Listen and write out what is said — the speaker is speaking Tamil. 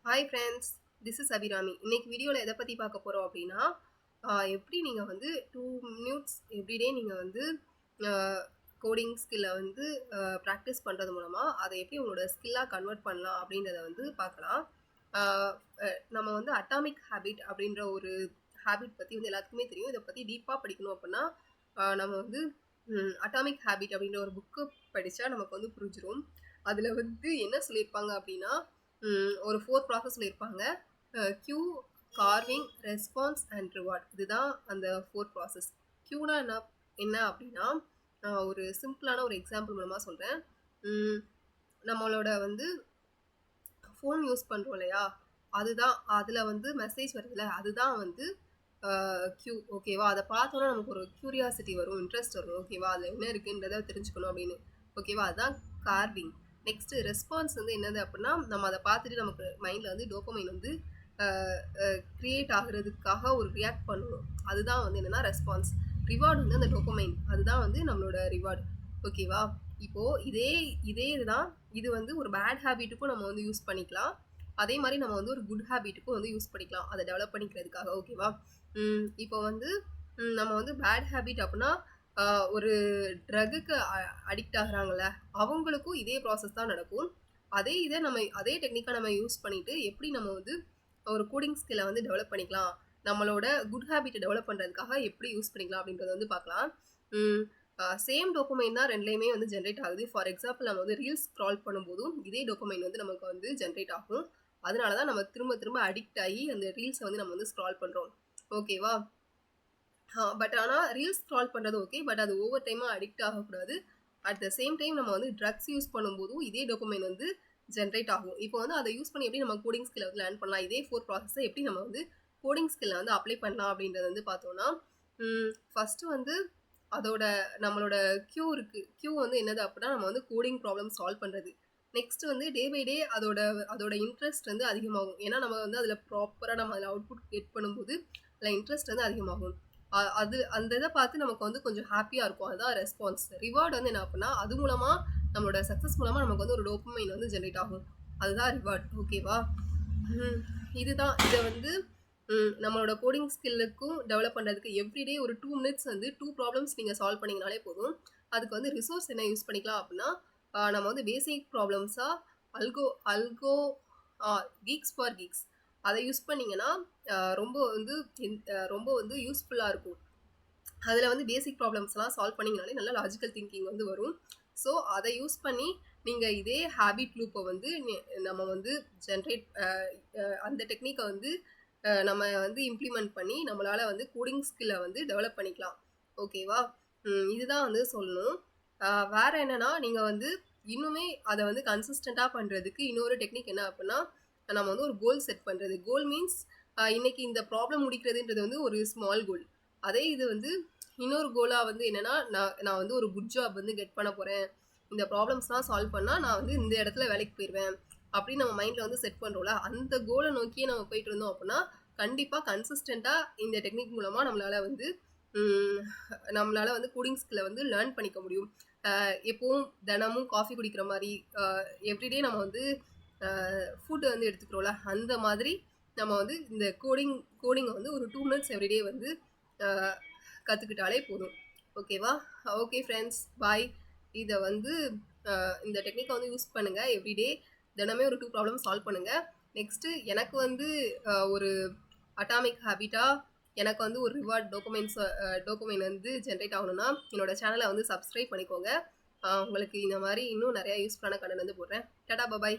Hi friends, this is Abirami. இன்னைக்கு வீடியோவில் எதை பற்றி பார்க்க போகிறோம் அப்படின்னா, எப்படி நீங்கள் வந்து 2 மினிட்ஸ் எவ்ரிடே நீங்கள் வந்து கோடிங் ஸ்கில்லை வந்து ப்ராக்டிஸ் பண்ணுறது மூலமாக அதை எப்படி உங்களோட ஸ்கில்லாக கன்வெர்ட் பண்ணலாம் அப்படின்றத வந்து பார்க்கலாம். நம்ம வந்து அட்டாமிக் ஹேபிட் அப்படின்ற ஒரு ஹேபிட் பற்றி வந்து எல்லாத்துக்குமே தெரியும். இதை பற்றி டீப்பாக படிக்கணும் அப்படின்னா நம்ம வந்து அட்டாமிக் ஹேபிட் அப்படின்ற ஒரு புக்கு படித்தா நமக்கு வந்து புரிஞ்சிடும். அதில் வந்து என்ன சொல்லியிருப்பாங்க அப்படின்னா, ஒரு 4 ப்ராசஸ் சொல்லியிருப்பாங்க. Cue, craving, response and reward. இதுதான் அந்த 4 ப்ராசஸ். கியூனா என்ன அப்படின்னா, ஒரு சிம்பிளான ஒரு எக்ஸாம்பிள் மூலமாக சொல்கிறேன். நம்மளோட வந்து ஃபோன் யூஸ் பண்ணுறோம் இல்லையா, அதுதான் அதில் வந்து மெசேஜ் வருதுல்ல, அதுதான் வந்து கியூ. ஓகேவா? அதை பார்த்தோன்னா நமக்கு ஒரு க்யூரியாசிட்டி வரும், இன்ட்ரெஸ்ட் வரும். ஓகேவா? அதில் என்ன இருக்குன்றதை தெரிஞ்சுக்கணும் அப்படின்னு. ஓகேவா? அதுதான் கார்விங். நெக்ஸ்ட்டு ரெஸ்பான்ஸ் வந்து என்னது அப்படின்னா, நம்ம அதை பார்த்துட்டு நமக்கு மைண்டில் வந்து டோபமைன் வந்து க்ரியேட் ஆகுறதுக்காக ஒரு ரியாக்ட் பண்ணணும். அதுதான் வந்து என்னென்னா ரெஸ்பான்ஸ். ரிவார்டு வந்து அந்த டோபமைன், அதுதான் வந்து நம்மளோட ரிவார்டு. ஓகேவா? இப்போது இதே இதுதான். இது வந்து ஒரு பேட் ஹேபிட்டுக்கும் நம்ம வந்து யூஸ் பண்ணிக்கலாம். அதே மாதிரி நம்ம வந்து ஒரு குட் ஹேபிட்டுக்கும் வந்து யூஸ் பண்ணிக்கலாம், அதை டெவலப் பண்ணிக்கிறதுக்காக. ஓகேவா? இப்போ வந்து நம்ம வந்து பேட் ஹேபிட் அப்படின்னா, ஒரு ட்ரக்குக்கு அடிக்ட் ஆகுறாங்கல்ல, அவங்களுக்கும் இதே ப்ராசஸ் தான் நடக்கும். அதே டெக்னிக்காக நம்ம யூஸ் பண்ணிவிட்டு எப்படி நம்ம வந்து ஒரு கோடிங் ஸ்கில்லை வந்து டெவலப் பண்ணிக்கலாம், நம்மளோட குட் ஹேபிட்டை டெவலப் பண்ணுறதுக்காக எப்படி யூஸ் பண்ணிக்கலாம் அப்படின்றத வந்து பார்க்கலாம். சேம் டோபமைன் தான் ரெண்டுலேயுமே வந்து ஜென்ரேட் ஆகுது. ஃபார் எக்ஸாம்பிள், நம்ம வந்து ரீல்ஸ் ஸ்க்ரால் பண்ணும்போதும் இதே டோபமைன் வந்து நமக்கு வந்து ஜென்ரேட் ஆகும். அதனால தான் நம்ம திரும்ப அடிக்ட் ஆகி அந்த ரீல்ஸை வந்து நம்ம வந்து ஸ்க்ரால் பண்ணுறோம். ஓகேவா? பட் ஆனால் ரீல்ஸ் ஸ்க்ரால் பண்ணுறது ஓகே, பட் அது ஓவர் டைமாக அடிக்ட் ஆகக்கூடாது. அட் த சேம் டைம் நம்ம வந்து ட்ரக்ஸ் யூஸ் பண்ணும்போதும் இதே டோபமைன் வந்து ஜென்ரேட் ஆகும். இப்போ வந்து அதை யூஸ் பண்ணி எப்படி நம்ம கோடிங் ஸ்கில்லை வந்து லேர்ன் பண்ணலாம், இதே 4 ப்ராசஸை எப்படி நம்ம வந்து கோடிங் ஸ்கில்லை வந்து அப்ளை பண்ணலாம் அப்படின்றத வந்து பார்த்தோன்னா, ஃபஸ்ட்டு வந்து நம்மளோட கியூ இருக்குது. கியூ வந்து என்னது அப்படின்னா, நம்ம வந்து கோடிங் ப்ராப்ளம் சால்வ் பண்ணுறது. நெக்ஸ்ட் வந்து டே பை டே அதோட இன்ட்ரெஸ்ட் வந்து அதிகமாகும். ஏன்னா நம்ம வந்து அதில் ப்ராப்பராக நம்ம அதில் அவுட்புட் கெட் பண்ணும்போது அதில் இன்ட்ரெஸ்ட் வந்து அதிகமாகும். அந்த இதை பார்த்து நமக்கு வந்து கொஞ்சம் ஹாப்பியாக இருக்கும். அதுதான் ரெஸ்பான்ஸ். ரிவார்டு வந்து என்ன அப்படின்னா, அது மூலமாக நம்மளோட சக்ஸஸ் மூலமாக நமக்கு வந்து ஒரு டோபமைன் வந்து ஜென்ரேட் ஆகும். அதுதான் ரிவார்ட். ஓகேவா? இதுதான். இதை வந்து நம்மளோட கோடிங் ஸ்கில்லுக்கும் டெவலப் பண்ணுறதுக்கு எவ்ரிடே ஒரு 2 மினிட்ஸ் வந்து 2 ப்ராப்ளம்ஸ் நீங்கள் சால்வ் பண்ணிங்கனாலே போதும். அதுக்கு வந்து ரிசோர்ஸ் என்ன யூஸ் பண்ணிக்கலாம் அப்படின்னா, நம்ம வந்து பேசிக் ப்ராப்ளம்ஸாக அல்கோ கீக்ஸ் ஃபார் கீக்ஸ் அதை யூஸ் பண்ணிங்கன்னா ரொம்ப வந்து யூஸ்ஃபுல்லாக இருக்கும். அதில் வந்து பேசிக் ப்ராப்ளம்ஸ்லாம் சால்வ் பண்ணிங்கனாலே நல்லா லாஜிக்கல் திங்கிங் வந்து வரும். ஸோ அதை யூஸ் பண்ணி நீங்கள் இதே ஹேபிட் லூப்பை வந்து நம்ம வந்து அந்த டெக்னிக்கை வந்து நம்ம வந்து இம்ப்ளிமெண்ட் பண்ணி நம்மளால் வந்து கோடிங் ஸ்கில்லை வந்து டெவலப் பண்ணிக்கலாம். ஓகேவா? இதுதான் வந்து சொல்லணும். வேறு என்னென்னா, நீங்கள் வந்து இன்னுமே அதை வந்து கன்சிஸ்டண்ட்டாக பண்ணுறதுக்கு இன்னொரு டெக்னிக் என்ன அப்படின்னா, நம்ம வந்து ஒரு கோல் செட் பண்ணுறது. கோல் மீன்ஸ் இன்னைக்கு இந்த ப்ராப்ளம் முடிக்கிறதுன்றது வந்து ஒரு ஸ்மால் கோல். அதே இது வந்து இன்னொரு கோலாக வந்து என்னென்னா, நான் வந்து ஒரு குட் ஜாப் வந்து கெட் பண்ண போகிறேன், இந்த ப்ராப்ளம்ஸ்லாம் சால்வ் பண்ணால் நான் வந்து இந்த இடத்துல வேலைக்கு போயிடுவேன் அப்படின்னு நம்ம மைண்டில் வந்து செட் பண்ணுறோம்ல, அந்த கோலை நோக்கியே நம்ம போயிட்டு இருந்தோம் அப்படின்னா கண்டிப்பாக கன்சிஸ்டண்ட்டாக இந்த டெக்னிக் மூலமாக நம்மளால் வந்து கோடிங் ஸ்கில்லை வந்து லேர்ன் பண்ணிக்க முடியும். எப்பவும் தினமும் காஃபி குடிக்கிற மாதிரி எவ்ரிடே நம்ம வந்து ஃபுட்டு வந்து எடுத்துக்கிறோம்ல, அந்த மாதிரி நம்ம வந்து இந்த கோடிங்கை வந்து ஒரு 2 மினிட்ஸ் எவ்ரிடே வந்து கற்றுக்கிட்டாலே போதும். ஓகேவா? ஓகே ஃப்ரெண்ட்ஸ், பாய். இதை வந்து இந்த டெக்னிக்கை வந்து யூஸ் பண்ணுங்கள். எவ்ரிடே தினமே ஒரு 2 ப்ராப்ளம் சால்வ் பண்ணுங்கள். நெக்ஸ்ட்டு எனக்கு வந்து ஒரு அட்டாமிக் ஹேபிட்டாக எனக்கு வந்து ஒரு ரிவார்ட் டோபமைன் வந்து ஜென்ரேட் ஆகணும்னா என்னோட சேனலை வந்து சப்ஸ்கிரைப் பண்ணிக்கோங்க. உங்களுக்கு இந்த மாதிரி இன்னும் நிறையா யூஸ்ஃபுல்லான கண்டென்ட் வந்து போடுறேன். டாடா, பாய்.